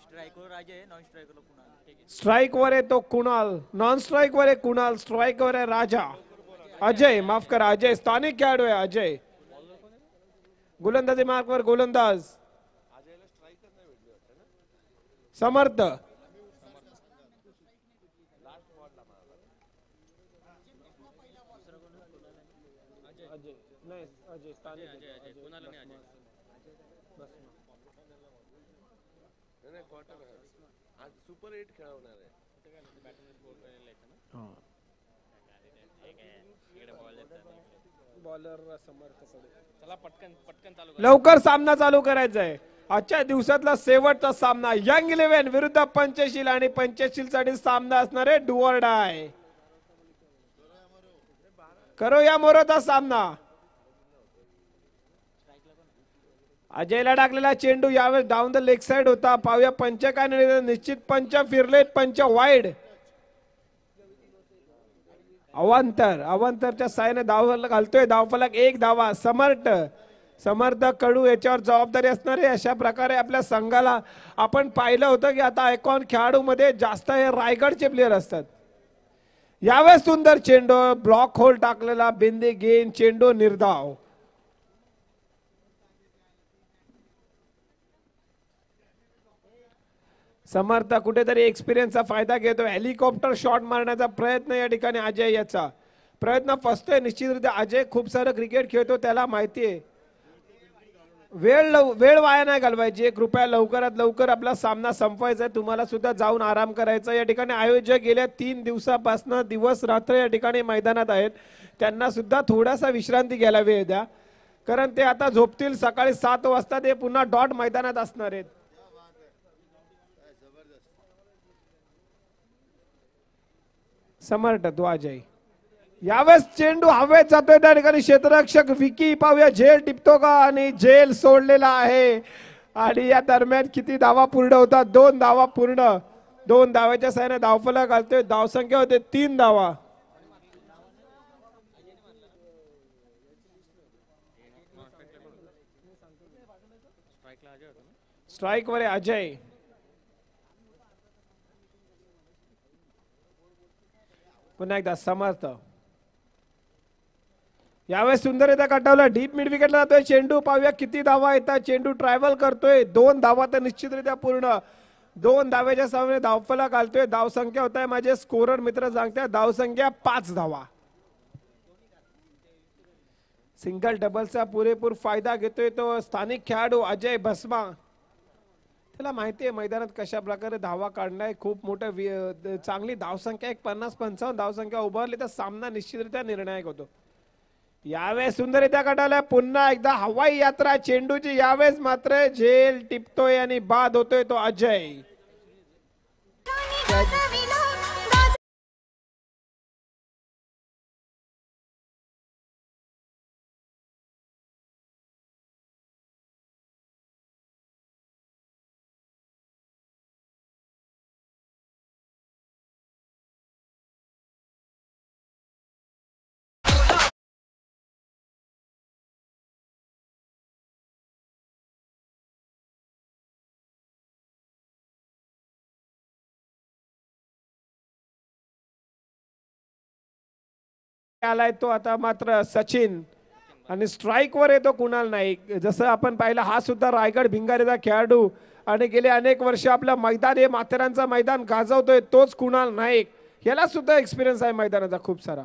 स्ट्राइकवर Ajay, non स्ट्राइकरला Kunal. Strike वर आहे तो कुणाल, नॉन स्ट्राइक वर आहे कुणाल, स्ट्राइक वर आहे राजा. अजय, माफ करा, अजय स्थानिक खेळाडू आहे. अजय गोलंदाजी मार्क वर गोलंदाज समर्थ. सुपर 8 खेळवणार आहे. बॉलर लवकर सामना चालू करायचा आहे. आजच्या दिवसातला शेवटचा सामना यंग 11 विरुद्ध पंचशील आणि पंचशील साठी सामना असणार आहे डू ऑर डाय. करो या मोरोचा सामना. अजयला टाकलेला चेंडू यावेळेस डाऊन द लेग साइड होता. पाहूया पंच काय निर्णय. निश्चित पंच फिरलेत, पंच वाईड. अवांतरच्या साहाय्याने धाव घालतोय. धावफलक 1 धावा. समर्थ कडू याच्यावर जबाबदारी असणार आहे. अशा प्रकारे आपल्या संघाला आपण पाहिलं होतं की आता आयकॉन खेळाडू मध्ये जास्त हे रायगडचे प्लेयर असतात. यावेळेस सुंदर चेंडू, ब्लॉक होल टाकलेला, बिंदी गेन, चेंडू निर्धाव. समर्थ कुठेतरी एक्सपिरियन्सचा फायदा घेतो. हेलिकॉप्टर शॉट मारण्याचा प्रयत्न या ठिकाणी अजय याचा प्रयत्न फसतोय. निश्चितरित्या अजय खूप सारं क्रिकेट खेळतो, त्याला माहिती आहे. वेळ वाया नाही घालवायची. कृपया लवकरात लवकर आपला सामना संपवायचा आहे. तुम्हाला सुद्धा जाऊन आराम करायचा. या ठिकाणी आयोजक गेल्या 3 दिवसापासून दिवस रात्र या ठिकाणी मैदानात आहेत. त्यांना सुद्धा थोडासा विश्रांती घ्यायला वेळ द्या, कारण ते आता झोपतील. सकाळी 7 वाजता ते पुन्हा डॉट मैदानात असणार आहेत. समर्थ तो अजय. यावेळेस चेंडू हवेत जातोय. त्या ठिकाणी क्षेत्ररक्षक विकी पाहूया झेल टिपतो का, आणि झेल सोडलेला आहे. आणि या दरम्यान किती धावा पूर्ण होतात? 2 धावा पूर्ण. 2 धाव्याच्या साहाय्याने धावफलक घालतोय. धावसंख्या होते 3 धावा. स्ट्राइक वर अजय. पुन्हा एकदा समर्थ. यावेळेस सुंदररित्या काढवला. डीप मिड विकेटला जातोय चेंडू. पाहूया किती धावा येतात. चेंडू ट्रॅव्हल करतोय. 2 धावा तर निश्चितरित्या पूर्ण. 2 धाव्याच्या सामने धावफलक घालतोय. धावसंख्या होत आहे, माझे स्कोरर मित्र सांगतात धावसंख्या 5 धावा. सिंगल डबलचा पुरेपूर फायदा घेतोय तो स्थानिक खेळाडू अजय भस्मा. त्याला माहिती आहे मैदानात कशा प्रकारे धावा काढणार. खूप मोठं चांगली धावसंख्या 50-55 धावसंख्या उभारली तर सामना निश्चितरित्या निर्णायक होतो. यावेळेस सुंदररित्या काढायला. पुन्हा एकदा हवाई यात्रा चेंडूची. यावेळेस मात्र झेल टिपतोय आणि बाद होतोय तो अजय. आलाय तो आता मात्र सचिन. आणि स्ट्राइक वर येतो कुणाल नाईक. जसं आपण पाहिलं हा सुद्धा रायगड भिंगारीचा खेळाडू आणि गेले अनेक वर्ष आपलं मैदान हे माथेरानचं मैदान गाजवतोय तोच कुणाल नाईक. याला सुद्धा एक्सपिरियन्स आहे मैदानाचा खूप सारा.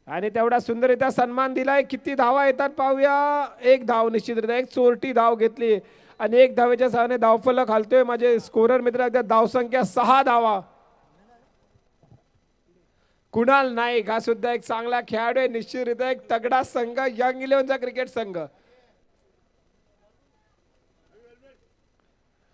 आणि तेवढा सुंदररित्या सन्मान दिलाय. किती धावा येतात पाहूया. 1 धाव निश्चितरित्या. एक चोरटी धाव घेतली आणि 1 धावेच्या सहाय्याने धावफलक घालतोय माझे स्कोरर मित्र. धावसंख्या 6 धावा. कुणाल नाईक हा सुद्धा एक चांगला खेळाडू आहे. निश्चितरित्या एक तगडा संघ यंग 11चा क्रिकेट संघ.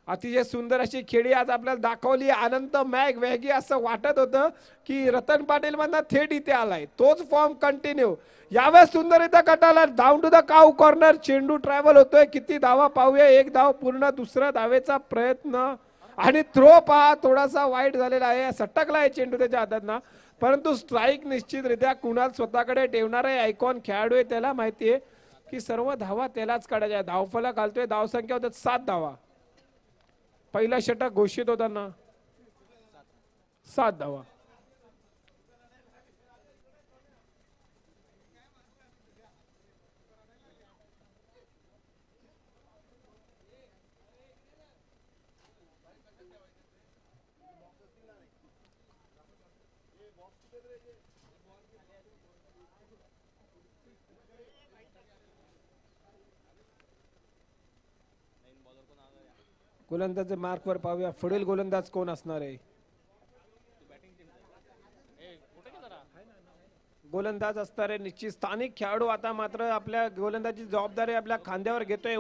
अतिशय सुंदर अशी खेळी आज आपल्याला दाखवली. अनंत मॅग वेगी असं वाटत होतं की रतन पाटील मधनं थेट इथे आलाय. तोच फॉर्म कंटिन्यू. यावेळेस सुंदररित्या कटाला. Down to the cow corner. चेंडू ट्रॅव्हल होतोय. किती धावा पाहूया. 1 धाव पूर्ण. दुसरा धावेचा प्रयत्न आणि थ्रो पहा थोडासा वाईट झालेला आहे. सटकला आहे चेंडू त्याच्या हातात ना, परंतु स्ट्राईक निश्चितरित्या कुणाल स्वतःकडे ठेवणार आहे. आयकॉन खेळाडू आहे, त्याला माहिती आहे की सर्व धावा त्यालाच काढायच्या. धावफलक घालतोय, धावसंख्या होतात 7 धावा. पहिला षटक घोषित होताना 7 धावा. गोलंदाज मार्कवर पाहूया, पुढील गोलंदाज कोण असणार आहे. गोलंदाज असणार आहे निश्चित स्थानिक खेळाडू. आता मात्र आपल्या गोलंदाजी जबाबदारी आपल्या खांद्यावर घेतोय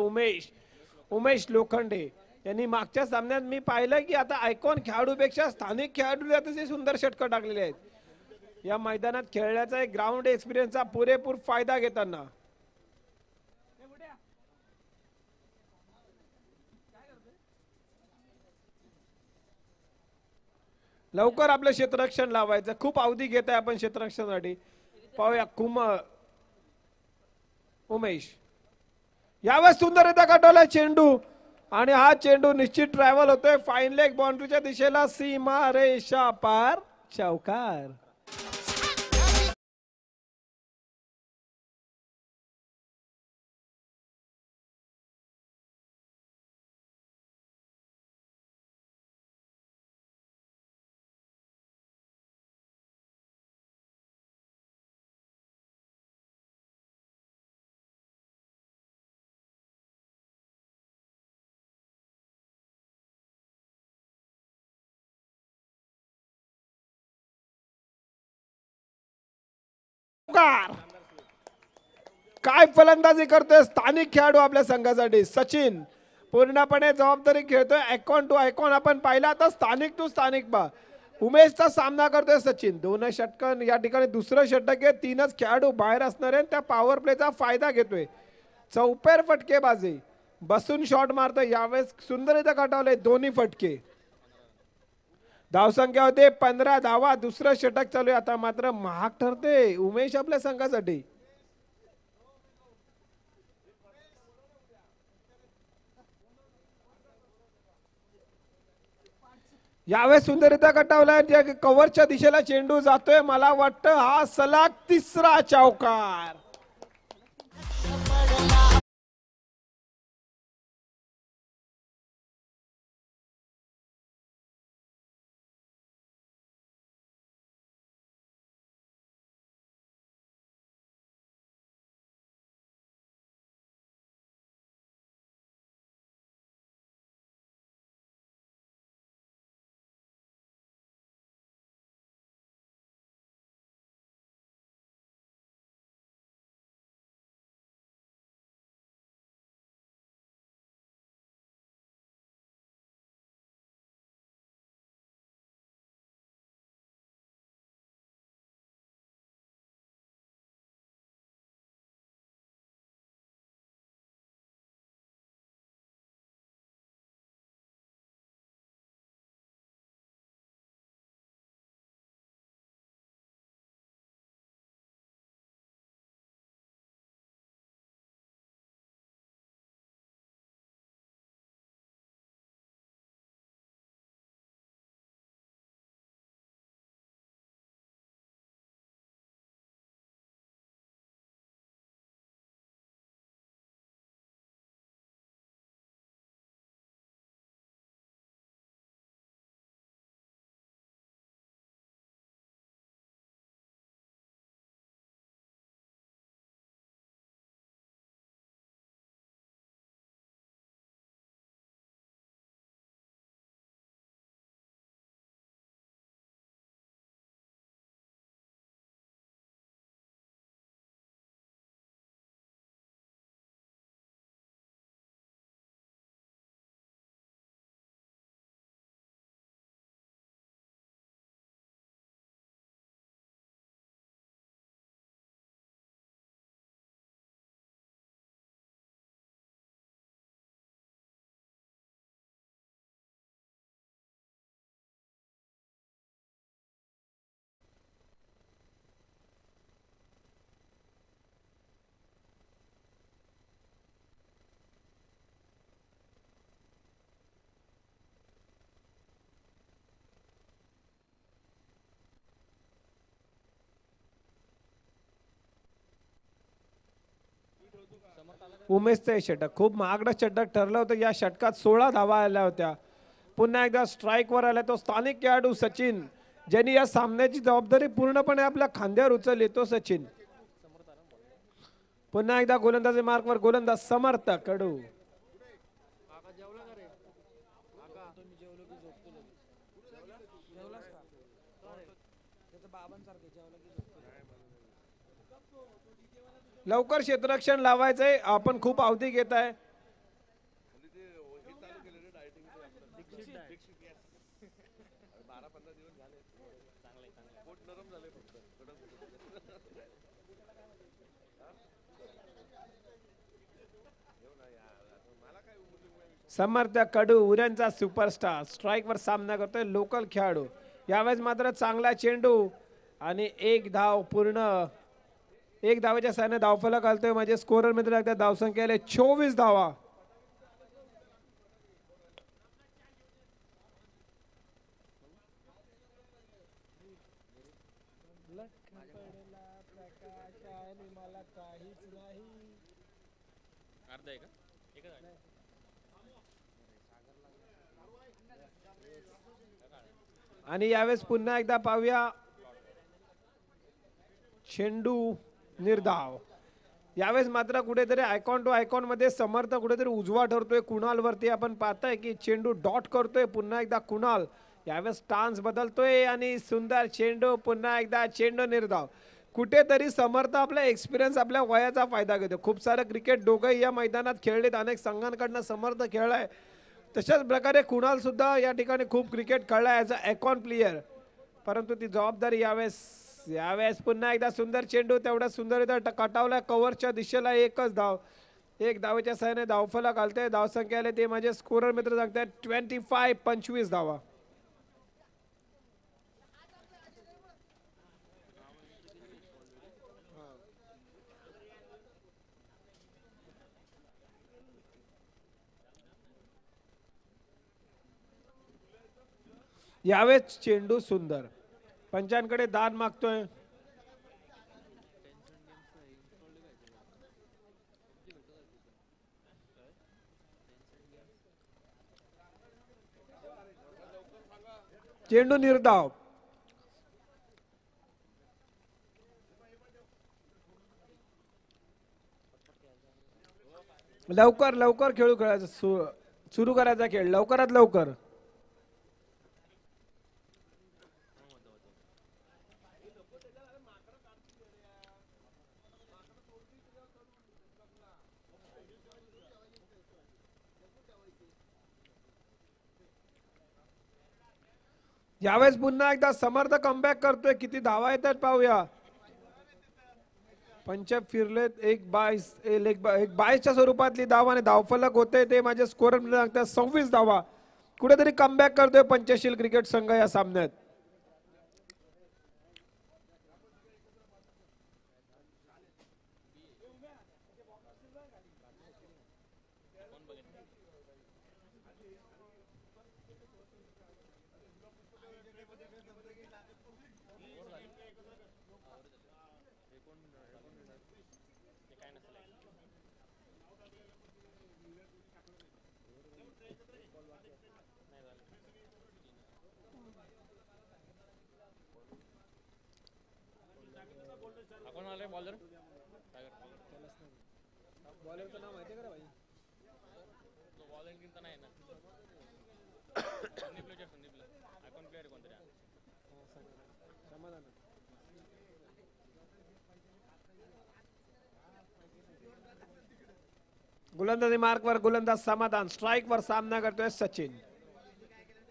उमेश लोखंडे यांनी. मागच्या सामन्यात मी पाहिलं की आता आयकॉन खेळाडूपेक्षा स्थानिक खेळाडूला अतिशय सुंदर षटकं टाकलेले आहेत. या मैदानात खेळण्याचा एक ग्राउंड एक्सपिरियन्सचा पुरेपूर फायदा घेताना लवकर आपलं क्षेत्ररक्षण लावायचं. खूप अवधी घेत आहे आपण क्षेत्ररक्षणासाठी. पाहूया उमेश यावेळेस सुंदररित्या काटवला चेंडू आणि हा चेंडू निश्चित ट्रॅव्हल होतोय फाईन लेग बाउंड्रीच्या दिशेला. सीमा रेषा पार, चौकार. काय फलंदाजी करतोय स्थानिक खेळाडू आपल्या संघासाठी. सचिन पूर्णपणे जबाबदारी खेळतोय. आयकॉन टू आयकॉन आपण पाहिला, आता स्थानिक टू स्थानिक पा उमेशचा सामना करतोय सचिन. 2 षटकं या ठिकाणी, दुसरं षटक आहे. 3च खेळाडू बाहेर असणार आहे. त्या पॉवर प्लेचा फायदा घेतोय. चौपेर फटकेबाजी बसून शॉट मारतोय. यावेळेस सुंदररित्या काटावले दोन्ही फटके. धावसंख्या होते 15 धावा. दुसरं षटक चालू आहे. आता मात्र महाग ठरते उमेश आपल्या संघासाठी. यावेळेस सुंदररित्या कटावलाय. कव्हरच्या दिशेला चेंडू जातोय. मला वाटतं हा सलग 3रा चौकार. उमेशचं हे षटक खूप महागडं षटक ठरलं होतं. या षटकात 16 धावा आल्या होत्या. पुन्हा एकदा स्ट्राईकवर आला तो स्थानिक खेळाडू सचिन, ज्यांनी या सामन्याची जबाबदारी पूर्णपणे आपल्या खांद्यावर उचलली, तो सचिन. पुन्हा एकदा गोलंदाजी मार्कवर गोलंदाज समर्थ कडू. लवकर क्षेत्ररक्षण लावायचंय, आपण खूप अवधी घेत आहे. समर्थ कडू उऱ्यांचा सुपरस्टार स्ट्राईकवर सामना करतोय, लोकल खेळाडू. यावेळेस मात्र चांगला चेंडू आणि एक धाव पूर्ण. एक धावेच्या साहाय्याने धावफलक घालतोय. माझे स्कोरर मित्र एकदा धावसंख्या आले 24 धावा. आणि यावेळेस पुन्हा एकदा पाहूया चेंडू निर्धाव. यावेळेस मात्र कुठेतरी आयकॉन टू आयकॉन मध्ये समर्थ कुठेतरी उजवा ठरतोय. कुणाल वरती आपण पाहताय की चेंडू डॉट करतोय. पुन्हा एकदा कुणाल यावेळेस स्टान्स बदलतोय आणि सुंदर चेंडू. पुन्हा एकदा चेंडू निर्धाव. कुठेतरी समर्थ आपला एक्सपिरियन्स आपल्या वयाचा फायदा घेतो. खूप सारं क्रिकेट दोघंही या मैदानात खेळलेत, अनेक संघांकडनं समर्थ खेळलाय. तशाच प्रकारे कुणाल सुद्धा या ठिकाणी खूप क्रिकेट खेळलाय ॲज अ आयकॉन प्लेयर. परंतु ती जबाबदारी यावेळेस पुन्हा एकदा सुंदर चेंडू, तेवढा सुंदर कटावला कव्हरच्या दिशेला. एकच धाव. एक धावेच्या सहाय्याने धावफला घालते. धावसंख्या आले ते माझे स्कोरर मित्र सांगतात 25, 25 धावा. यावेळेस चेंडू सुंदर. पंचांकडे दान मागतोय. चेंडू निर्धाव. लवकर लवकर खेळायचं, सुरू करायचा खेळ लवकरात लवकर. यावेळेस पुन्हा एकदा समर्थ कमबॅक करतोय. किती धावा येतात पाहूया. पंच फिरलेत. एक 22च्या स्वरूपातली धाव आणि धावफलक होते ते माझे स्कोर सांगतात 26 धावा. कुठेतरी कमबॅक करतोय पंचशील क्रिकेट संघ या सामन्यात. गोलंदाजी मार्कवर गोलंदाज समाधान. स्ट्राईकवर सामना करतोय सचिन.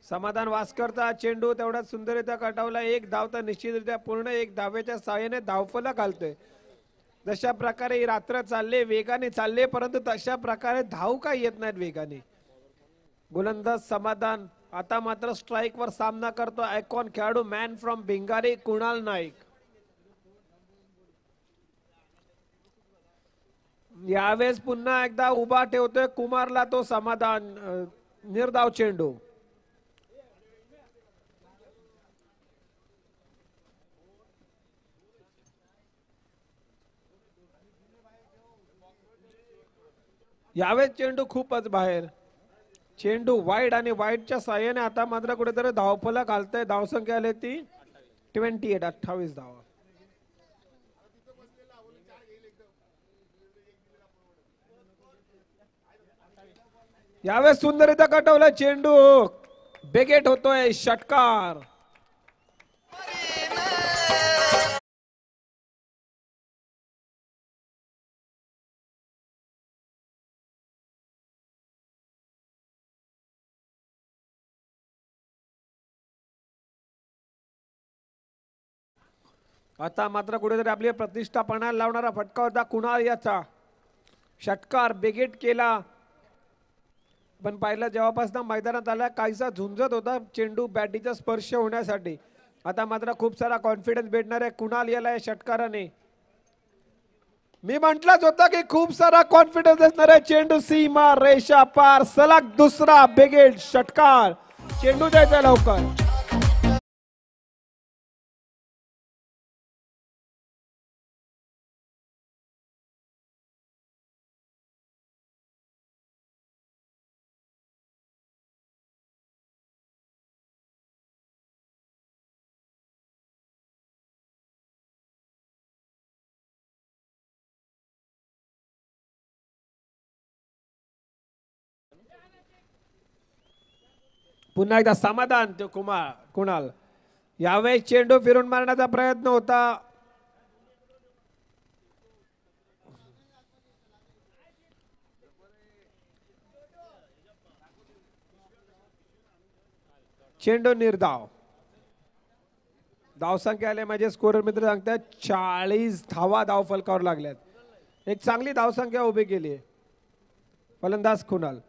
समाधान वासकरचा चेंडू तेवढा सुंदररित्या कटावला. एक धाव तर निश्चितरित्या पूर्ण. एक धावेच्या साहाय्याने धावफलक घालतोय. जशा प्रकारे ही रात्र चालले, वेगाने चालले, परंतु तशा प्रकारे धाव काय येत नाहीत वेगाने. गोलंदाज समाधान आता मात्र स्ट्राईकवर सामना करतो आयकॉन खेळाडू मॅन फ्रॉम भिंगारी कुणाल नाईक. यावेळेस पुन्हा एकदा उभा ठेवतोय कुमारला तो समाधान. निर्धाव चेंडू. यावेळेस चेंडू खूपच बाहेर. चेंडू वाईड आणि वाईडच्या साह्याने आता मात्र कुठेतरी धावफलक घालतंय. धावसंख्या आली ती 28, 28 धावा. यावेळेस सुंदररित्या कटवला चेंडू. बेगेट होतोय षटकार. आता मात्र कुठेतरी आपली प्रतिष्ठा पणाला लावणारा फटका होता कुणाल याचा. षटकार बेगेट केला. पण पाहिलं जेव्हापासून मैदानात आला काहीसा झुंजत होता चेंडू बॅटीचा स्पर्श होण्यासाठी. आता मात्र खूप सारा कॉन्फिडन्स भेटणार आहे कुणाल याला या षटकाराने. मी म्हटलंच होतं की खूप सारा कॉन्फिडन्स असणार आहे. चेंडू सीमा रेषा पार. सलग दुसरा बेगेट षटकार. चेंडू द्यायचा लवकर. पुन्हा एकदा समाधान तो कुणाल. यावेळेस चेंडू फिरून मारण्याचा प्रयत्न होता. चेंडू निर्धाव. धावसंख्या आले माझे स्कोरर मित्र सांगतात 40 धावा धाव फलकावर लागल्यात. एक चांगली धावसंख्या उभी केली आहे फलंदाज कुणाल.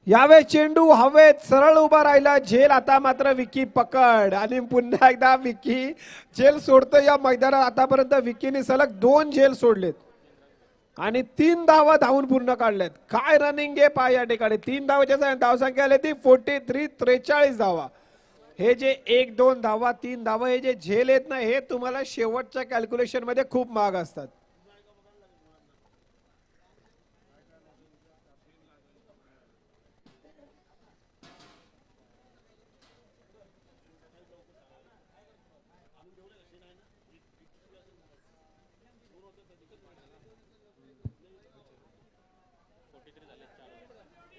यावेळेस चेंडू हवेत सरळ उभा राहिला. झेल. आता मात्र विकी पकड आणि पुन्हा एकदा विकी झेल सोडतो या मैदानात. आतापर्यंत विकीने सलग 2 झेल सोडलेत आणि 3 धावा धावून पूर्ण काढल्यात. काय रनिंग आहे पहा या ठिकाणी. 3 धावाच्या धावसंख्या आली ती 43, 43 धावा. हे जे 1, 2 धावा 3 धावा हे जे झेल येत ना हे तुम्हाला शेवटच्या कॅल्क्युलेशन मध्ये खूप महाग असतात.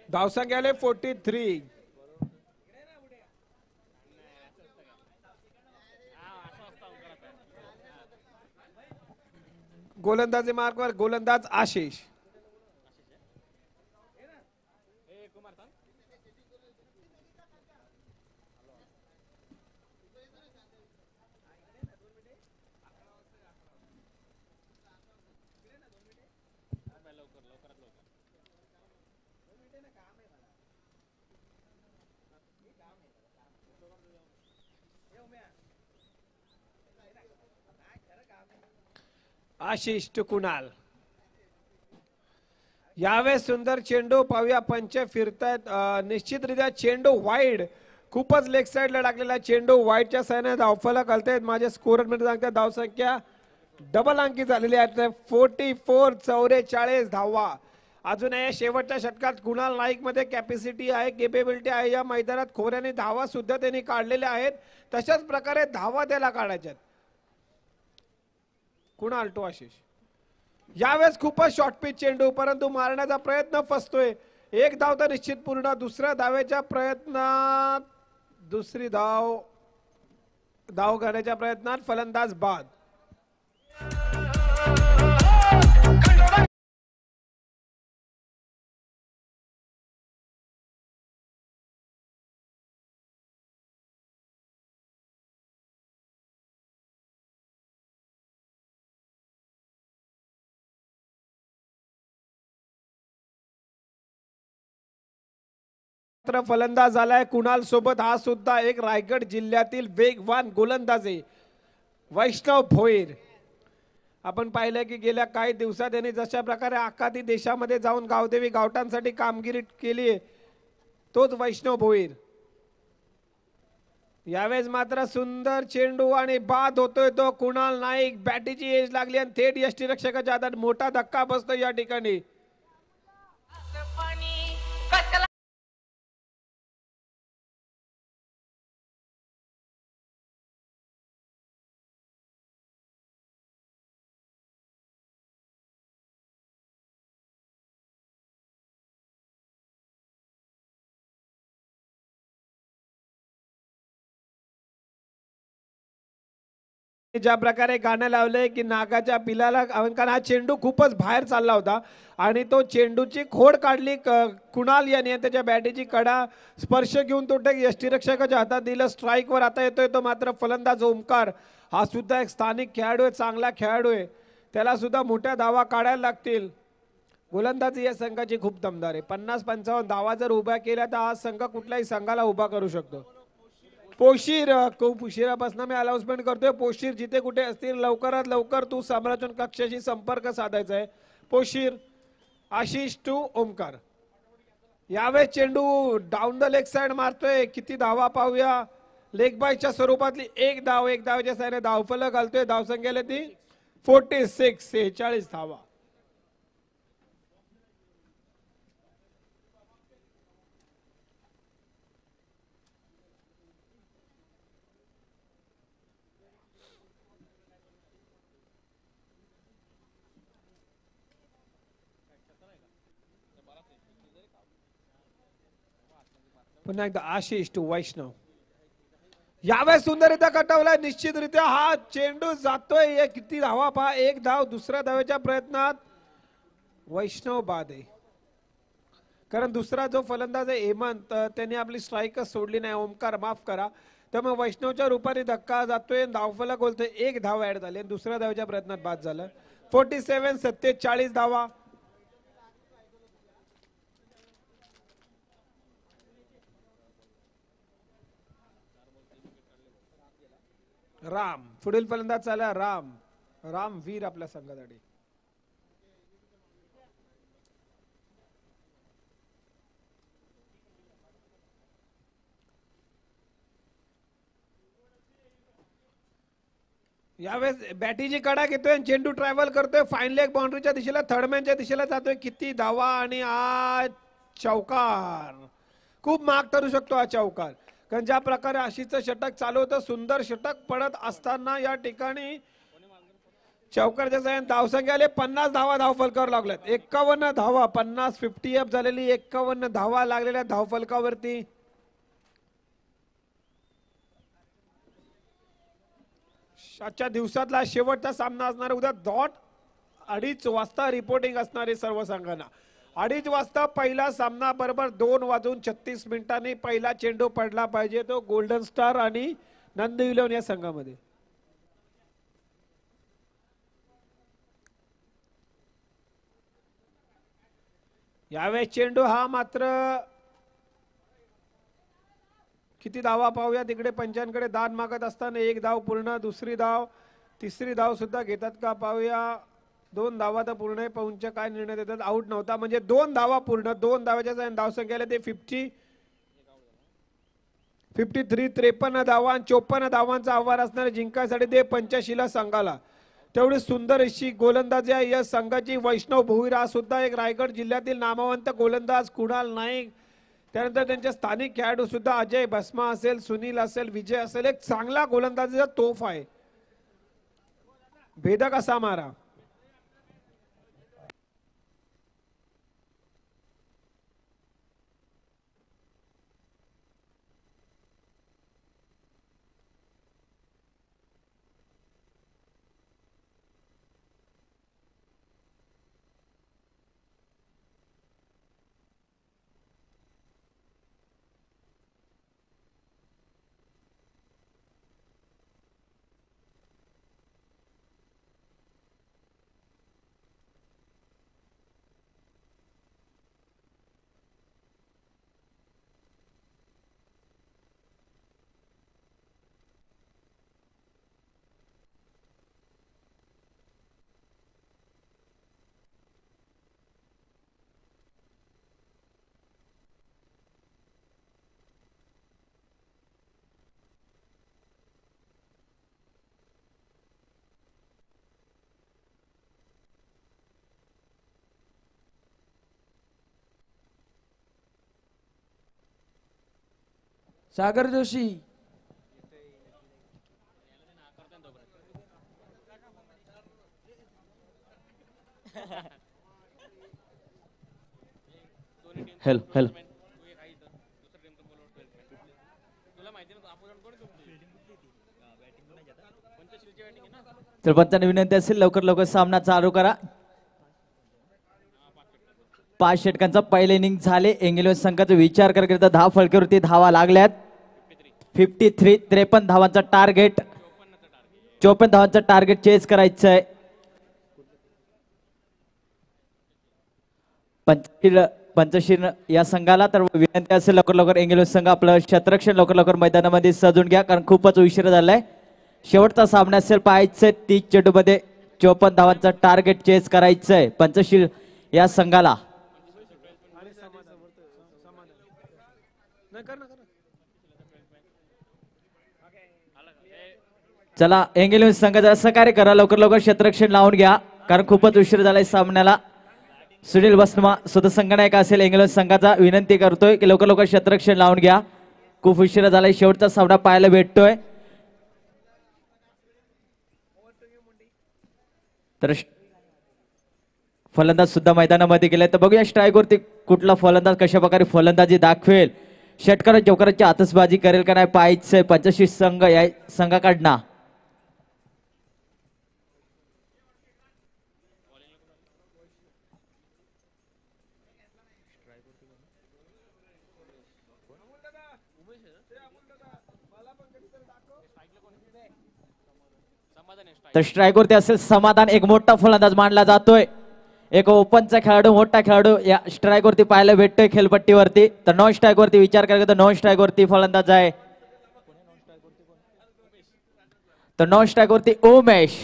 धावसंख्या आले 43. गोलंदाजी मार्कवर गोलंदाज आशिष. आशिष टू कुणाल. यावेळेस सुंदर चेंडू पाहूया. पंच फिरतायत. निश्चितरित्या चेंडू वाईड. खूपच लेग साइडला टाकलेला चेंडू वाईडच्या साह्याने धावफलक घालतायत. माझे स्कोरर मध्ये सांगतात धावसंख्या डबल अंकी झालेली आहे 44, 44 धावा. अजून या शेवटच्या षटकात कुणाल नाईक मध्ये कॅपॅसिटी आहे, केपेबिलिटी आहे. या मैदानात खोऱ्याने धावा सुद्धा त्यांनी काढलेल्या आहेत. तशाच प्रकारे धावा त्याला काढायच्यात. कुणाल टू आशिष. यावेळेस खूपच शॉर्ट पिच चेंडू परंतु मारण्याचा प्रयत्न फसतोय. एक धाव तर निश्चित पूर्ण. दुसऱ्या धावेच्या प्रयत्नात दुसरी धाव करण्याच्या प्रयत्नात फलंदाज बाद. फलंदाज झालाय कुणाल सोबत. हा सुद्धा एक रायगड जिल्ह्यातील वेगवान गोलंदाज आहे वैष्णव भोईर. आपण पाहिलं की गेल्या काही दिवसात त्यांनी जशा प्रकारे आखाती देशामध्ये जाऊन गावदेवी गावठांसाठी कामगिरी केली आहे तोच वैष्णव भोईर. यावेळेस मात्र सुंदर चेंडू आणि बाद होतोय तो कुणाल नाईक. बॅटीची एज लागली आणि थेट यष्टीरक्षकाच्या हातात मोठा धक्का बसतो या ठिकाणी. ज्या प्रकारे गाणं लावलंय की नागाच्या पिलाला, कारण हा चेंडू खूपच बाहेर चालला होता आणि तो चेंडूची खोड काढली कुणाल याने, त्याच्या बॅटीची कडा स्पर्श घेऊन तो यष्टीरक्षकाच्या हातात दिलं. स्ट्राईकवर आता येतोय तो मात्र फलंदाज ओमकार. हा सुद्धा एक स्थानिक खेळाडू आहे, चांगला खेळाडू आहे, त्याला सुद्धा मोठ्या धावा काढायला लागतील. गोलंदाजी या संघाची खूप दमदार आहे. 50-55 धावा जर उभ्या केल्या तर हा संघ कुठल्याही संघाला उभा करू शकतो. पोशीर, खूप उशिरापासून मी अनाउन्समेंट करतोय. पोशीर जिथे कुठे असतील लवकरात लवकर तू सम्राटन कक्षाशी संपर्क साधायचा आहे. पोशीर, आशिष टू ओमकार. यावेळेस चेंडू डाऊन द लेग साइड मारतोय. किती धावा पाहूया. लेग बायच्या स्वरूपातली एक धावाच्या साईडने धावफलक घालतोय. धावसंख्येला ती 46, 46 धावा. पुन्हा एकदा आशिष टू वैष्णव. यावेळेस सुंदररित्या कटवलाय. निश्चितरित्या हा चेंडू जातोय. किती धावा पहा. एक धाव. दुसऱ्या धावेच्या प्रयत्नात वैष्णव बाद आहे, कारण दुसरा जो फलंदाज आहे हेमंत त्याने आपली स्ट्राईकच सोडली नाही. ओमकार माफ करा. त्यामुळे वैष्णवच्या रूपाने धक्का जातोय. धावफलक बोलतोय. एक धाव ऍड झाली. दुसऱ्या धावेच्या प्रयत्नात बाद झालं. 47, 47 धावा. राम पुढील फलंदाज चाला. राम वीर आपल्या संघासाठी. यावेळेस बॅटीची कडा घेतोय. चेंडू ट्रॅव्हल करतोय. फाईन लेग बाउंड्रीच्या दिशेला, थर्डमॅनच्या दिशेला जातोय. किती धावा आणि आज चौकार. खूप माग ठरू शकतो हा चौकार, कारण ज्या प्रकारे आशिषचं षटक चालू होतं, सुंदर षटक पडत असताना या ठिकाणी चौकारच्या साह्याने धावसंख्या आले. 50 धावा धावफलकावर लागल्यात. 51 धावा. 50 50 अप झालेली 51 धावा लागलेल्या धावफलकावरती. आजच्या दिवसातला शेवटचा सामना असणार. उद्या 2:30 वाजता रिपोर्टिंग असणारे सर्व संघांना. 2:30 वाजता पहिला सामना. बरोबर 2:36 पहिला चेंडू पडला पाहिजे. तो गोल्डन स्टार आणि नंदी इलेव्हन या संघामध्ये. यावेळेस चेंडू हा मात्र किती धावा पाहूया. तिकडे पंचांकडे दान मागत असताना एक धाव पूर्ण. दुसरी धाव, तिसरी धाव सुद्धा घेतात का पाहूया. 2 धावा तर पूर्ण. पंच काय निर्णय देतात. आउट नव्हता म्हणजे 2 धावा पूर्ण. 2 धावाच्या धावसंख्येला ते 53 53 धावा आणि 54 धावांचा आव्हान असणारे जिंकायसाठी ते 85 संघाला. तेवढी सुंदर अशी गोलंदाजी आहे या संघाची. वैष्णव भोईर हा सुद्धा एक रायगड जिल्ह्यातील नामवंत गोलंदाज. कुणाल नाईक, त्यानंतर त्यांचे स्थानिक खेळाडू सुद्धा अजय भस्मा असेल, सुनील असेल, विजय असेल. एक चांगला गोलंदाजीचा तोफ आहे. भेदक असा मारा. सागर जोशी, हेल हेल तुला माहिती ना आपण कोण तर पंचांना विनंती असेल लवकर लवकर सामना चालू करा. 5 षटकांचा पहिले इनिंग झाले. इंग्लंड संघाचा विचार करता 10 फलकावरती धावा लागल्यात. 53 धावांचा टार्गेट, 54 धावांचा टार्गेट चेस करायचं आहे. पंचशील या संघाला तर विनंती असेल लवकर लवकर इंग्लंड संघ आपलं क्षेत्ररक्षण लवकर लवकर मैदानामध्ये सजून घ्या, कारण खूपच उशीर झालाय. शेवटचा सामना असेल पाहायचंय. 30 चेंडूमध्ये 54 धावांचा टार्गेट चेस करायचंय पंचशील या संघाला. चला इंग्लंड संघाचा सहकार्य करा, लवकर लवकर क्षेत्ररक्षण लावून घ्या, कारण खूपच उशीर झालाय सामन्याला. सुनील बसमा स्वतः संघनायक असेल इंग्लंड संघाचा, विनंती करतोय की लवकर लवकर क्षेत्ररक्षण लावून घ्या, खूप उशीर झालाय. शेवटचा सामना पाहायला भेटतोय. तर फलंदाज सुद्धा मैदानामध्ये गेले, तर बघूया स्ट्राईक वरती कुठला फलंदाज कशा प्रकारे फलंदाजी दाखवेल, षटकार चौकाराची आतषबाजी करेल का नाही पाहायचंय पंचशील संघ या संघाकडनं. तर स्ट्राईक वरती असेल समाधान, एक मोठा फलंदाज मानला जातोय, एक ओपनचा खेळाडू, मोठा खेळाडू या स्ट्राईक वरती पाहायला भेटतोय खेळपट्टीवरती. तर नॉन स्ट्राईक वरती विचार करायचा तर नॉन स्ट्राईक वरती फलंदाज आहे. तर नॉन स्ट्राईक वरती उमेश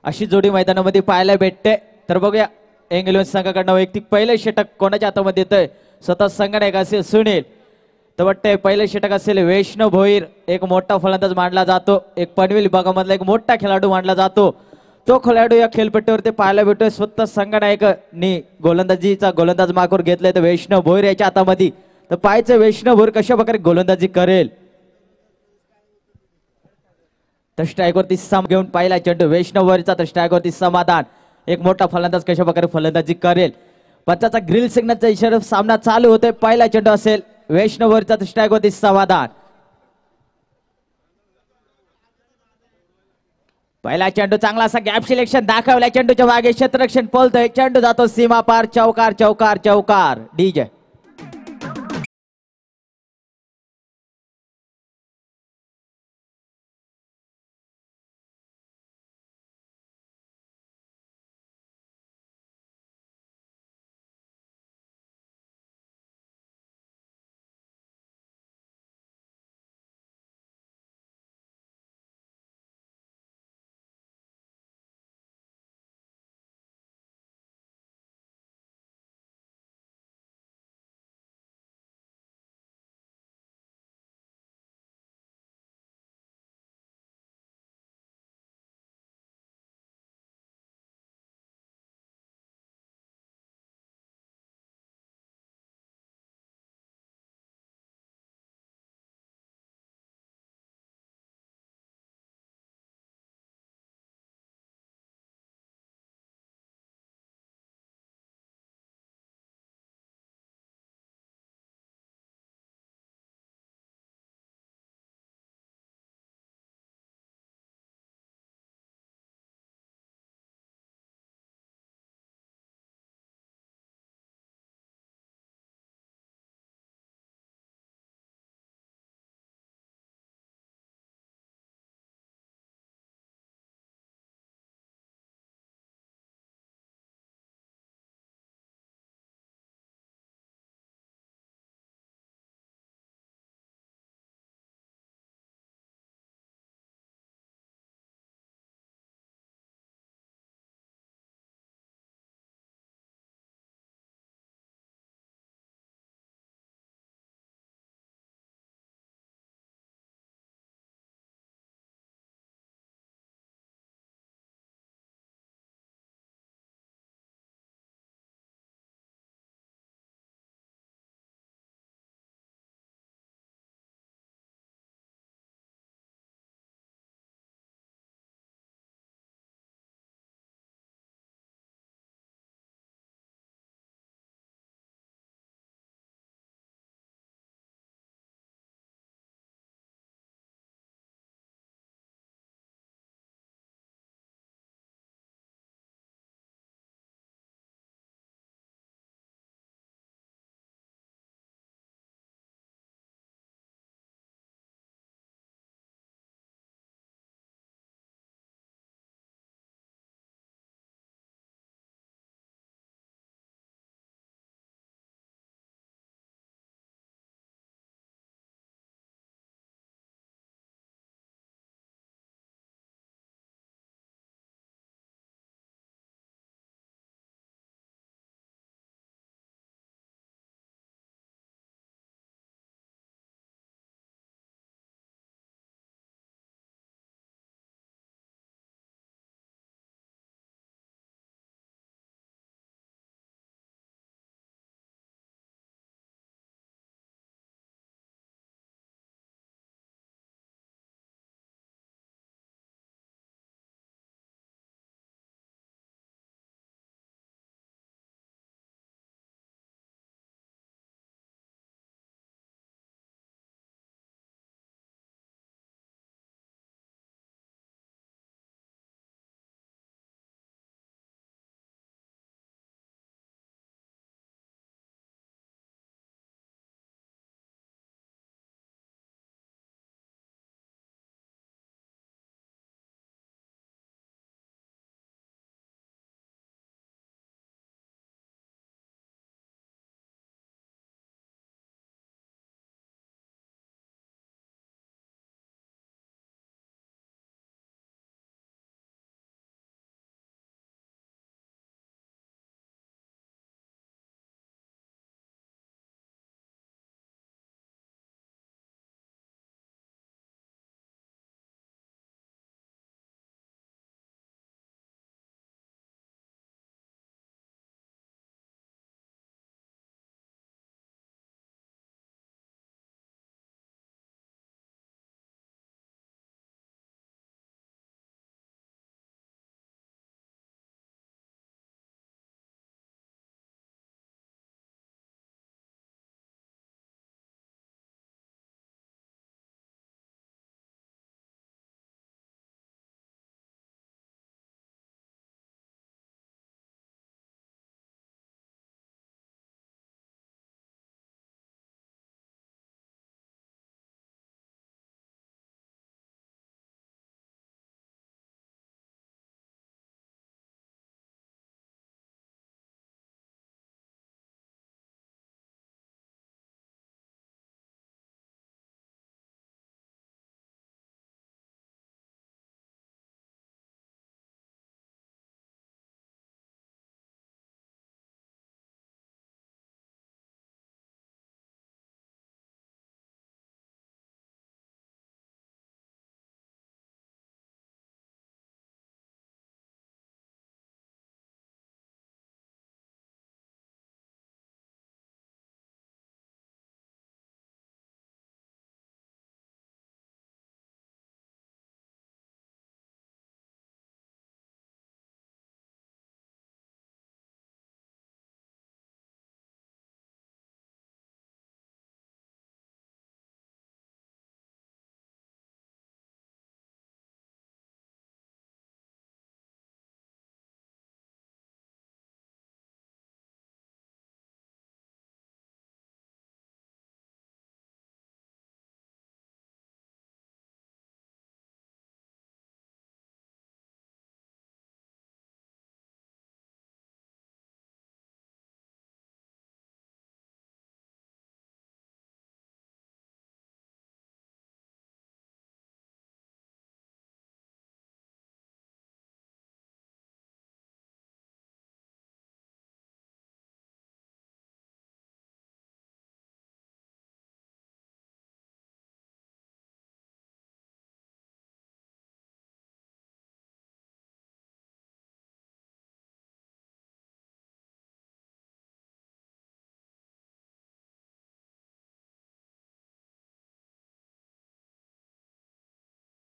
अशी जोडी मैदानामध्ये पाहायला भेटते. तर बघूया इंग्लंड संघाकडनं वैयक्तिक पहिले षटक कोणाच्या हातामध्ये येतंय, स्वतः संघनायक असेल सुनील, तर वाटतंय पहिले षटक असेल वैष्णव भोईर, एक मोठा फलंदाज मानला जातो, एक पनवेल विभागामधला एक मोठा खेळाडू मानला जातो. तो खेळाडू या खेळपट्टीवरती पाहायला भेटतोय. स्वतः संघनायकनी गोलंदाज मागवर घेतलाय तर वैष्णव भोईर याच्या हातामध्ये. तर पाहायचं वैष्णव भोईर कशा प्रकारे गोलंदाजी करेल. तर स्ट्राईक वरती सम घेऊन पाहिला चेंडू वैष्णव भोईरचा, तर स्ट्राईक वरती समाधान, एक मोठा फलंदाज कशा प्रकारे फलंदाजी करेल. पंचाचा ग्रिल सिग्नलचा इशारा, सामना चालू होतोय. पहिला चेंडू असेल वैष्णव भोईरचा, तर स्ट्राईक वरती समाधान. पहिला चेंडू चांगला असा गॅप सिलेक्शन दाखवलाय, चेंडूच्या मागे क्षेत्ररक्षण पळतोय, चेंडू जातो सीमा पार, चौकार चौकार चौकार. डीजे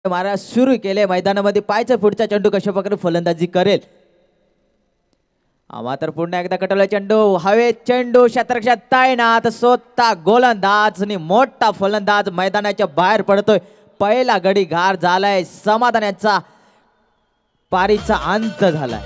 मारा सुरू केले मैदानामध्ये. पायचा पुढचा चेंडू कशा प्रकारे फलंदाजी करेल. मात्र पुन्हा एकदा कटवला चेंडू हवेत. चेंडू क्षेत्ररक्षक तैनात. स्वतः गोलंदाज आणि मोठा फलंदाज मैदानाच्या बाहेर पडतोय. पहिला गडी घार झालाय. समाधानाचा पारीचा अंत झालाय.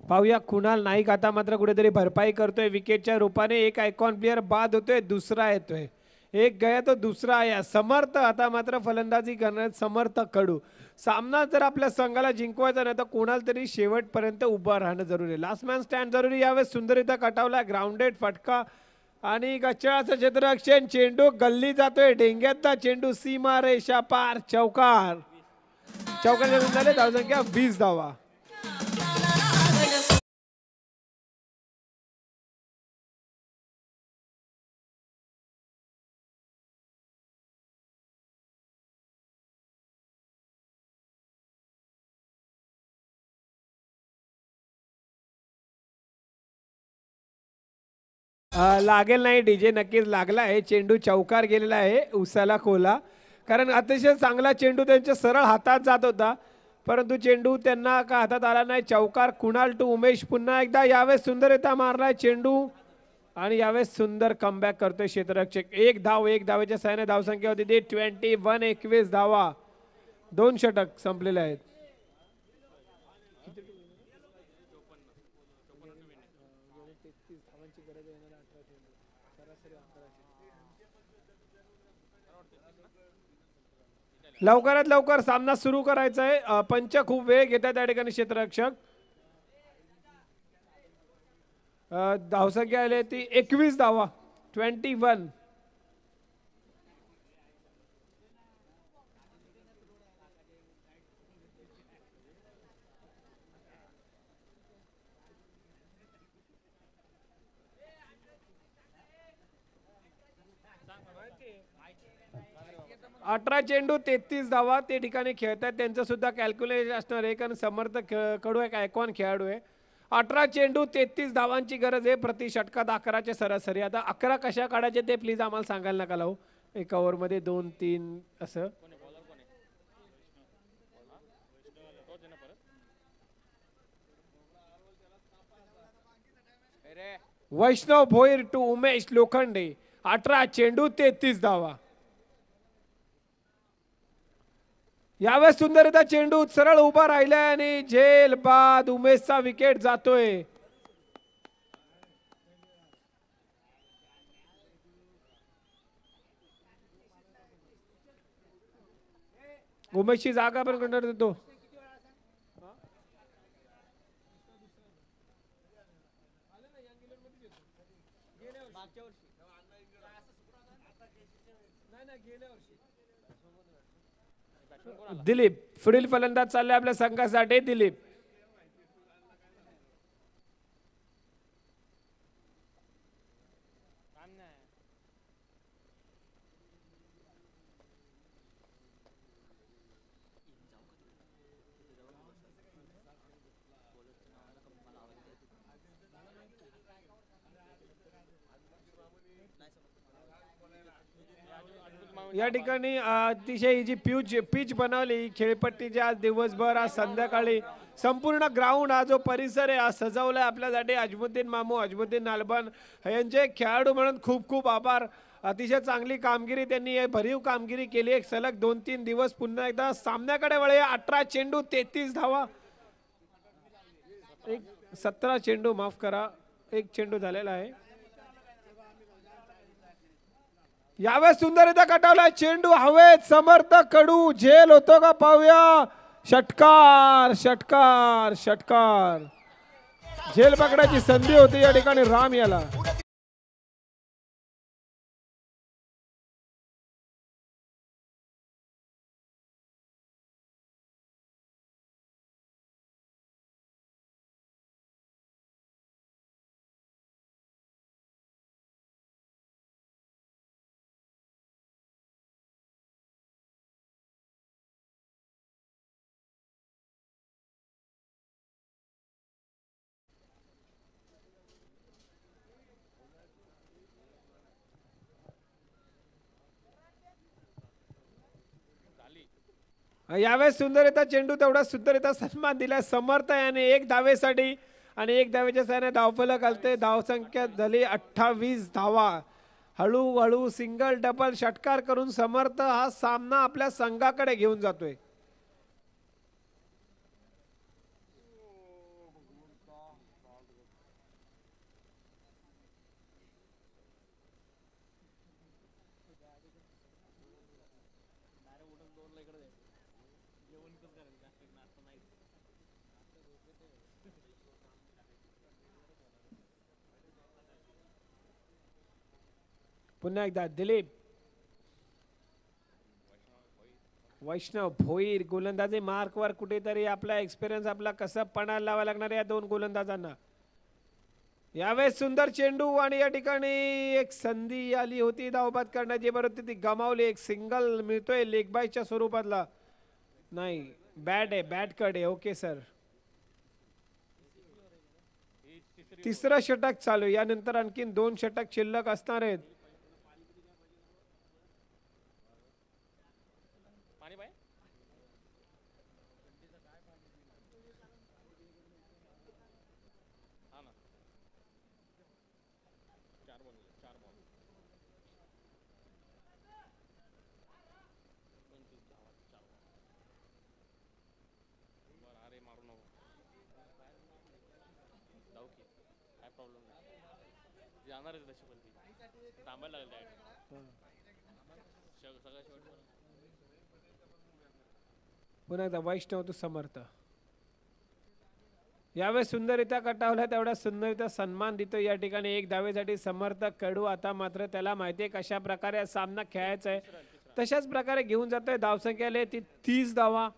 पाहूया कुणाल नाईक आता मात्र कुठेतरी भरपाई करतोय विकेटच्या रूपाने. एक आयकॉन प्लेअर बाद होतोय, दुसरा येतोय. एक गया तो दुसरा आया. समर्थ आता मात्र फलंदाजी करण्यात. समर्थ कडू. सामना जर आपल्या संघाला जिंकवायचा नाही तर कोणाला तरी शेवटपर्यंत उभं राहणं जरुरी आहे. लास्ट मॅन स्टँड जरुरी. यावेळेस सुंदररित्या कटावला. ग्राउंडेड फटका आणि गच्चाळाचं क्षेत्ररक्षण. चेंडू गल्ली जातोय. डेंग्यातला चेंडू सीमा रेषा पार. चौकार. चौकार झाले. धावसंख्या 20 धावा. लागेल नाही डीजे. नक्कीच लागला आहे. चेंडू चौकार गेलेला आहे. उसाला खोला. कारण अतिशय चांगला चेंडू त्यांच्या सरळ हातात जात होता परंतु चेंडू त्यांना का हातात आला नाही. चौकार. कुणाल टू उमेश पुन्हा एकदा. यावेळेस सुंदररित्या मारलाय चेंडू आणि यावेळेस सुंदर कमबॅक करतोय क्षेत्ररक्षक. एक धाव. एक धावेच्या सहाय्याने धावसंख्या होती ती 21. 21 धावा. 2 षटक संपलेले आहेत. लवकरात लवकर सामना सुरू करायचा आहे. पंच खूप वेळ घेतात त्या ठिकाणी क्षेत्ररक्षक. धावसंख्या आली ती 21 धावा. 21. अठरा चेंडू 33 धावा ते ठिकाणी खेळतात. त्यांचं सुद्धा कॅल्क्युलेशन असणार आहे कारण समर्थ कडू एक आयकॉन खेळाडू आहे. 18 चेंडू 33 धावांची गरज आहे. प्रति षटकात 11चे सरासरी. आता 11 कशा काढायचे ते प्लीज आम्हाला सांगायला नका लावू. एका ओव्हरमध्ये 2-3 असं. वैष्णव भोईर टू उमेश लोखंडे. 18 चेंडू 33 धावा. यावेळेस सुंदररित्या चेंडू सरळ उभा राहिलाय आणि झेल बाद. उमेशचा विकेट जातोय. उमेशची जागा पण करणार देतो. दिलीप पुढील फलंदाज चालले आपल्या संघासाठी. दिलीप. या ठिकाणी अतिशय ही जी पिच बनवली खेळपट्टीची आज दिवसभर आज संध्याकाळी संपूर्ण ग्राउंड हा जो परिसर आहे हा सजवलाय आपल्यासाठी अजमुद्दीन मामू अजमुद्दीन नालबन यांचे खेळाडू म्हणून खूप खूप आभार. अतिशय चांगली कामगिरी त्यांनी भरीव कामगिरी केली. एक सलग 2-3 दिवस. पुन्हा एकदा सामन्याकडे वळूया. 18 चेंडू 33 धावा. 17 चेंडू माफ करा. 1 चेंडू झालेला आहे. यावेळेस सुंदररित्या कटावला चेंडू हवेत. समर्थ कडू झेल होतो का पाहूया. षटकार षटकार षटकार. झेल पकडायची संधी होती या ठिकाणी राम याला. यावेळेस सुंदरता चेंडू तेवढा सुंदरता सन्मान दिला समर्थ याने एक धावेसाठी आणि एक धावेच्या साहाय्याने धावफलक घालते. धावसंख्या झाली 28 धावा. हळूहळू सिंगल डबल षटकार करून समर्थ हा सामना आपल्या संघाकडे घेऊन जातोय. पुन्हा एकदा दिलीप वैष्णव भोईर गोलंदाजी मार्कवर कुठेतरी आपला एक्सपिरियन्स आपला कसं पणाला लावा लागणार या दोन गोलंदाजांना. यावेळेस सुंदर चेंडू आणि या ठिकाणी एक संधी आली होती धावबाद करण्याची परंतु ती गमावली. एक सिंगल मिळतोय लेग बायच्या स्वरूपातला. नाही बॅट आहे बॅट कड आहे. Okay sir. तिसरं षटक चालू. यानंतर आणखीन 2 षटक शिल्लक असणार आहेत. पुन्हा एकदा वैष्णव तू समर्थ. यावेळेस सुंदररित्या कटावला तेवढा सुंदररित्या सन्मान देतो या ठिकाणी. एक धावेसाठी समर्थ कडू. आता मात्र त्याला माहिती आहे कशा प्रकारे सामना खेळायचा आहे. तशाच प्रकारे घेऊन जातोय. धावसंख्या ती 30 धावा.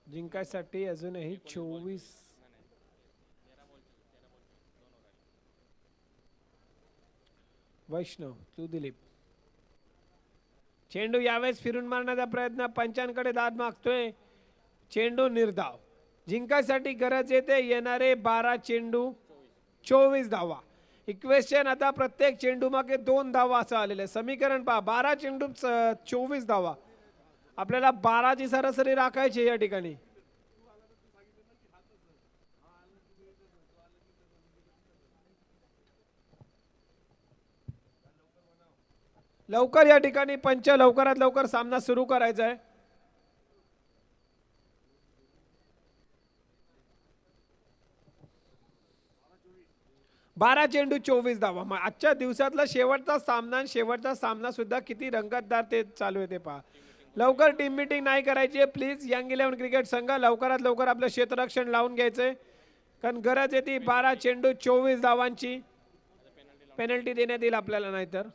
जिंकायसाठी अजूनही 24. वैष्णव तू दिलीप. चेंडू यावेळेस फिरून मारण्याचा प्रयत्न. पंचांकडे दाद मागतोय. चेंडू निर्धाव. जिंकायसाठी गरज येते. येणारे 12 चेंडू 24 धावा. इक्वेशन आता प्रत्येक चेंडू मागे 2 धावा असं आलेलं आहे. समीकरण पहा. 12 चेंडू 24 धावा. आपल्याला 12ची सरासरी राखायची या ठिकाणी. लवकर या ठिकाणी पंच लवकरात लवकर सामना सुरू करायचा आहे. बारा चेंडू 24 धावा. आजच्या दिवसातला शेवटचा सामना सुद्धा किती रंगतदार ते चालू आहे ते पहा. लवकर टीम मीटिंग नाही करायची प्लीज. यंग 11 क्रिकेट संघ लवकरात लवकर आपलं क्षेत्ररक्षण लावून घ्यायचंय कारण गरज येते 12 चेंडू 24 धावांची. पेनल्टी देण्यात येईल आपल्याला नाहीतर.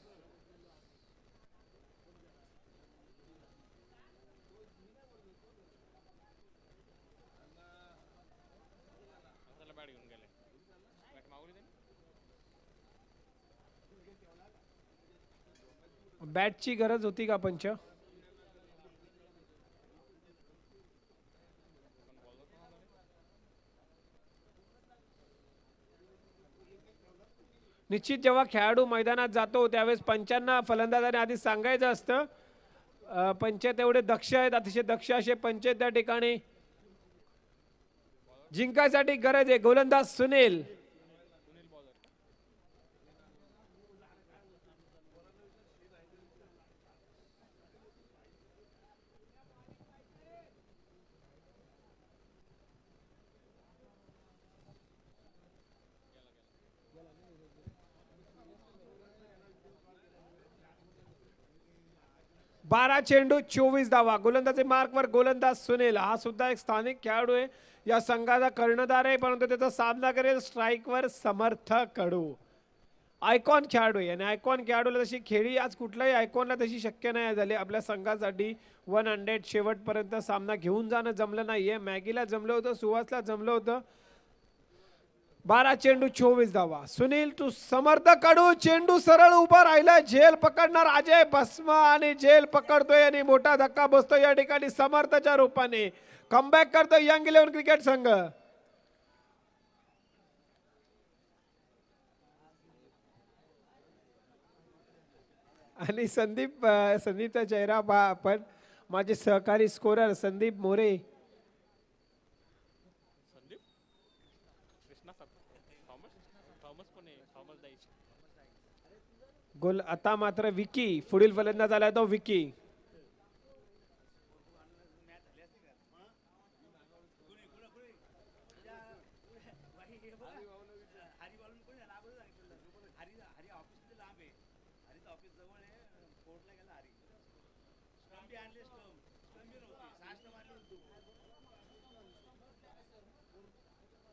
बॅटची गरज होती का पंच? निश्चित जेव्हा खेळाडू मैदानात जातो त्यावेळेस पंचांना फलंदाजाने आधी सांगायचं असतं. पंच तेवढे दक्ष आहेत. अतिशय दक्ष असे पंच त्या ठिकाणी. जिंकायसाठी गरज आहे. गोलंदाज सुनील. 12 चेंडू 24 धावा. गोलंदाजी मार्कवर गोलंदाज सुनील, हा सुद्धा एक स्थानिक खेळाडू आहे, या संघाचा कर्णधार आहे, परंतु त्याचा सामना करेल स्ट्राईकवर समर्थ कडू. आयकॉन खेळाडू आहे आणि आयकॉन खेळाडूला तशी खेळी आज कुठल्याही आयकॉनला तशी शक्य नाही झाली आपल्या संघासाठी 100 शेवटपर्यंत सामना घेऊन जाणं जमलं नाहीये. मॅगीला जमलं होतं, सुहासला जमलं होतं. 12 चेंडू 24 धावा. सुनील तू समर्थ कडू, चेंडू सरळ उभा राहिला, झेल पकडणार अजय भस्म आणि झेल पकडतोय आणि मोठा धक्का बसतो या ठिकाणी समर्थच्या रूपाने. कमबॅक करतो यंग 11 क्रिकेट संघ. आणि संदीपचा चेहरा पहा आपण, माझे सहकारी स्कोरर संदीप मोरे. गोल आता मात्र विकी, पुढील फलंदाज आला तो विकी.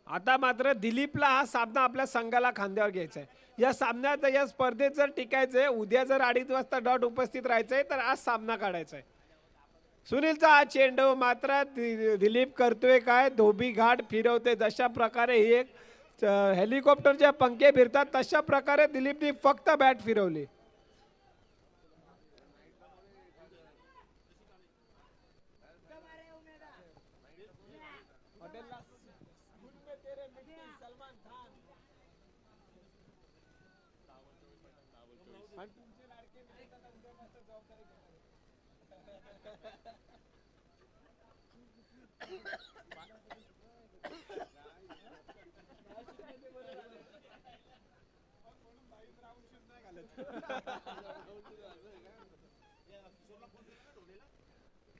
आता मात्र दिलीपला हा सामना आपल्या संघाला खांद्यावर घ्यायचा आहे. या सामन्यात या स्पर्धेत जर टिकायचंय, उद्या जर 2:30 वाजता डॉट उपस्थित राहायचंय, तर आज सामना काढायचा आहे. सुनीलचा हा चेंडू मात्र दिलीप करतोय काय, धोबी घाट फिरवते. जशा प्रकारे ही एक हेलिकॉप्टरच्या पंखे फिरतात तशा प्रकारे दिलीपने फक्त बॅट फिरवली.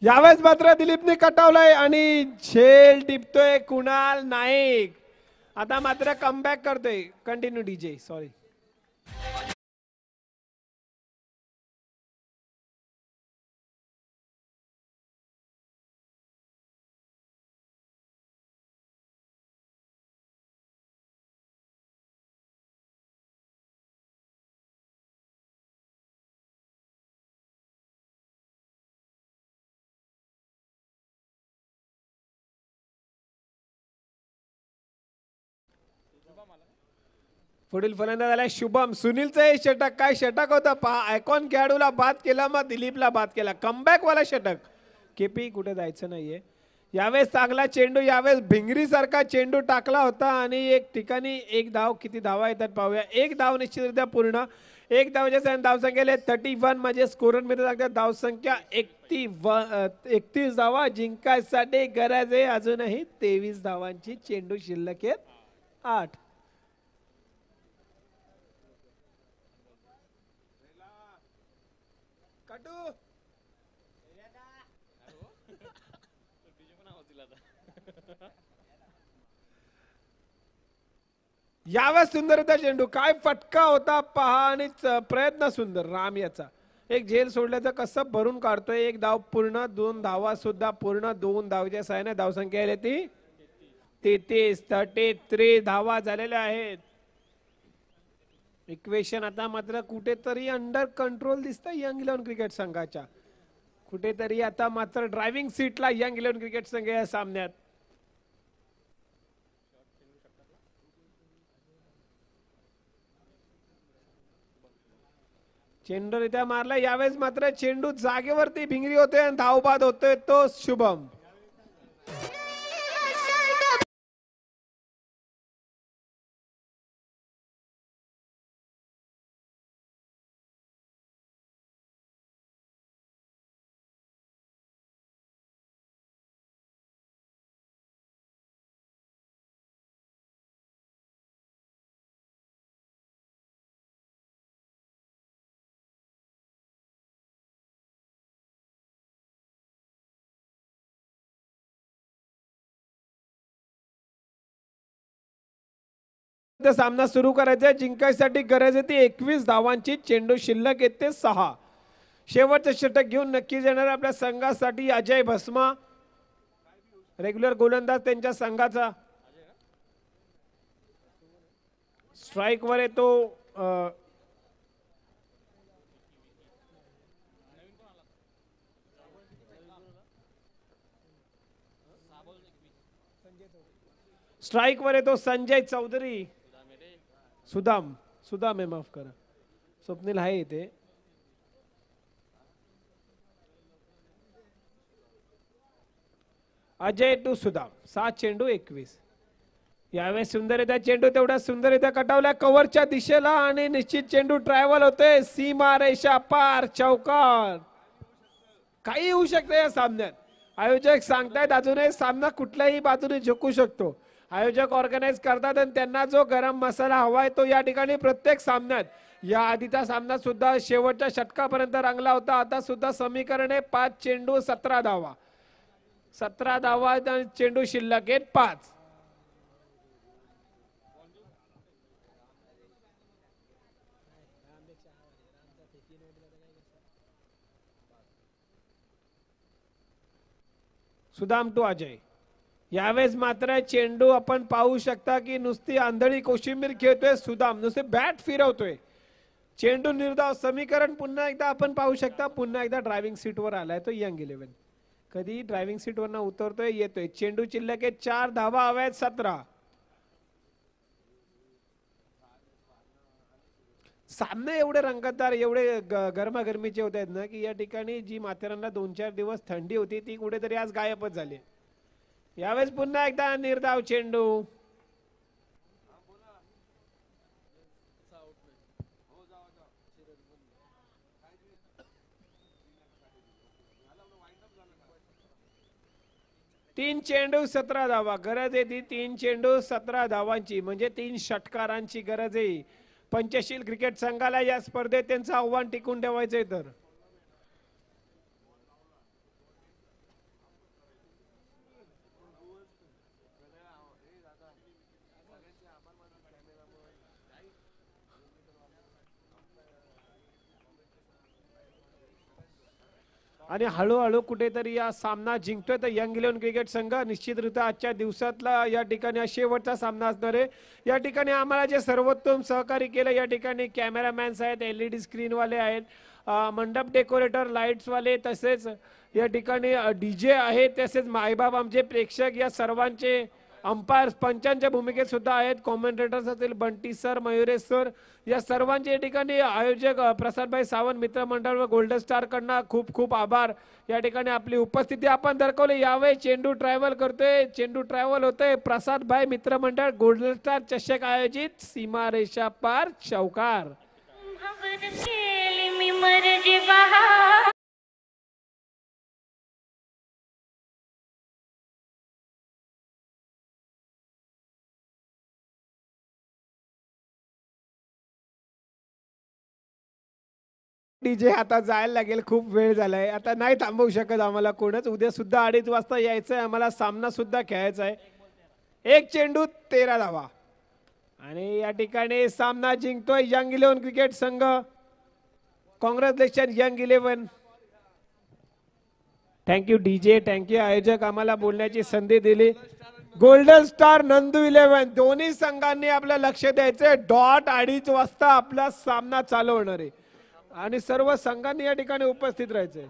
यावेळेस मात्र दिलीपने कटावलाय आणि झेल टिपतोय कुणाल नाईक. आता मात्र कमबॅक करतोय. Continue DJ. सॉरी. पुढील फलंदाज आलाय शुभम. सुनीलचं हे षटक, काय षटक होतं पहा. आयकॉन खेळाडूला बाद केला, मग दिलीपला बाद केला. कमबॅक वाला षटक. केपी कुठे जायचं नाहीये. यावेळेस चांगला चेंडू, यावेळेस भिंगरी सारखा चेंडू टाकला होता आणि एक ठिकाणी एक धाव. किती धावा येतात पाहूया. एक धाव निश्चितरित्या पूर्ण. एक धावच्या धावसंख्येला 31 म्हणजे स्कोरर मध्ये लागतात. धावसंख्या 31 धावा जिंकायसाठी गरज आहे अजूनही 23 धावांची. चेंडू शिल्लक आहेत 8. यावेळेस सुंदरता चेंडू, काय फटका होता पहा आणि प्रयत्न सुंदर राम याचा. एक झेल सोडल्याचं कसं भरून काढतोय. एक धाव पूर्ण, 2 धावा सुद्धा पूर्ण. 2 धावच्या साहाय्याने धावसंख्या आहे ती 33 धावा झालेल्या आहेत. इक्वेशन आता मात्र कुठेतरी अंडर कंट्रोल दिसतं यंग 11 क्रिकेट संघाच्या. कुठेतरी आता मात्र ड्रायव्हिंग सीटला यंग 11 क्रिकेट संघ या सामन्यात. चेंडूरित्या मारला. यावेळेस मात्र चेंडू जागेवरती भिंगरी होते आणि धावबाद होतोय तो शुभम. सामना सुरू करायचा. जिंकायसाठी गरज आहे ती 21 धावांची. चेंडू शिल्लक येते 6. शेवटचं षटक घेऊन नक्कीच येणार आपल्या संघासाठी अजय भस्मा, रेग्युलर गोलंदाज त्यांच्या संघाचा. स्ट्राइक वर येतो स्ट्राइक वर येतो संजय चौधरी. सुदाम सुदाम आहे, माफ करा, स्वप्नील आहे इथे. अजय टू सुदाम, 7 चेंडू 21. यावेळेस सुंदररित्या चेंडू तेवढा सुंदररित्या कटावला कव्हरच्या दिशेला आणि निश्चित चेंडू ट्रॅव्हल होते सीमा रेषा पार, चौकार. काही होऊ शकते या सामन्यात. आयोजक सांगतायत अजूनही सामना कुठल्याही बाजूने झुकू शकतो. आयोजक ऑर्गनाइज करतात आणि त्यांना जो गरम मसाला हवाय तो या ठिकाणी प्रत्येक सामन्यात, या आधीचा सामना सुद्धा शेवटच्या षटकापर्यंत रंगला होता. आता सुद्धा समीकरण आहे 5 चेंडू 17 धावा, 17 धावा चेंडू शिल्लक आहेत 5. सुदाम टू अजय. यावेळेस मात्र चेंडू आपण पाहू शकता की नुसती आंधळी कोशिंबीर खेळतोय सुदाम, नुसते बॅट फिरवतोय. चेंडू निर्धाव. समीकरण पुन्हा एकदा आपण पाहू शकता, पुन्हा एकदा ड्रायव्हिंग सीटवर आलाय तो यंग 11. कधी ड्रायव्हिंग सीटवर उतरतोय, येतोय. चेंडू शिल्लक आहे 4 धावा हव्यात 17. सामने एवढे रंगतदार, एवढे गरमागरमीचे होत आहेत ना की या ठिकाणी जी माथेरानला 2-4 दिवस थंडी होती ती कुठेतरी आज गायबच झाली. यावेळेस पुन्हा एकदा निर्धाव चेंडू. तीन चेंडू 17 धावा गरज आहे. ती 3 चेंडू 17 धावांची म्हणजे 3 षटकारांची गरज आहे पंचशील क्रिकेट संघाला या स्पर्धेत त्यांचं आव्हान टिकून ठेवायचंय. तर आणि हळूहळू कुठेतरी या सामना जिंकतोय तर यंग 11 क्रिकेट संघ. निश्चितरित्या आजच्या दिवसातला या ठिकाणी शेवटचा सामना असणार आहे. या ठिकाणी आम्हाला जे सर्वोत्तम सहकार्य केलं, या ठिकाणी कॅमेरामॅन्स आहेत, LED स्क्रीनवाले आहेत, मंडप डेकोरेटर, लाईट्सवाले, तसेच या ठिकाणी DJ आहेत, तसेच मायबाप आमचे प्रेक्षक, या सर्वांचे अंपायर पंचांच्या भूमिकेत सुद्धा आहेत. कॉमेंटेटर्स असतील बंटी सर, मयुरेश सर, या सर्वांचे या ठिकाणी आयोजक प्रसादभाई सावंत मित्रमंडळ व गोल्डन स्टार कडनं खूप खूप आभार. या ठिकाणी आपली उपस्थिती आपण दर्शवली. यावेळी चेंडू ट्रॅव्हल करतोय, चेंडू ट्रॅव्हल होतोय. प्रसादभाई मित्रमंडळ गोल्डन स्टार चषक आयोजित सीमा रेषा पार, चौकार. DJ आता जायला लागेल, खूप वेळ झालाय, आता नाही थांबवू शकत आम्हाला कोणच. उद्या सुद्धा 2:30 वाजता यायचंय आम्हाला, सामना सुद्धा खेळायचा आहे. 1 चेंडू 13 धावा आणि या ठिकाणी सामना जिंकतोय यंग 11 क्रिकेट संघ. Congratulation young 11. Thank you DJ, thank you आयोजक, आम्हाला बोलण्याची संधी दिली. गोल्डन स्टार नंदू 11 दोन्ही संघांनी आपलं लक्ष द्यायचंय. डॉट 2:30 वाजता आपला सामना चालू होणार आहे आणि सर्व संघांनी या ठिकाणी उपस्थित राहायचंय.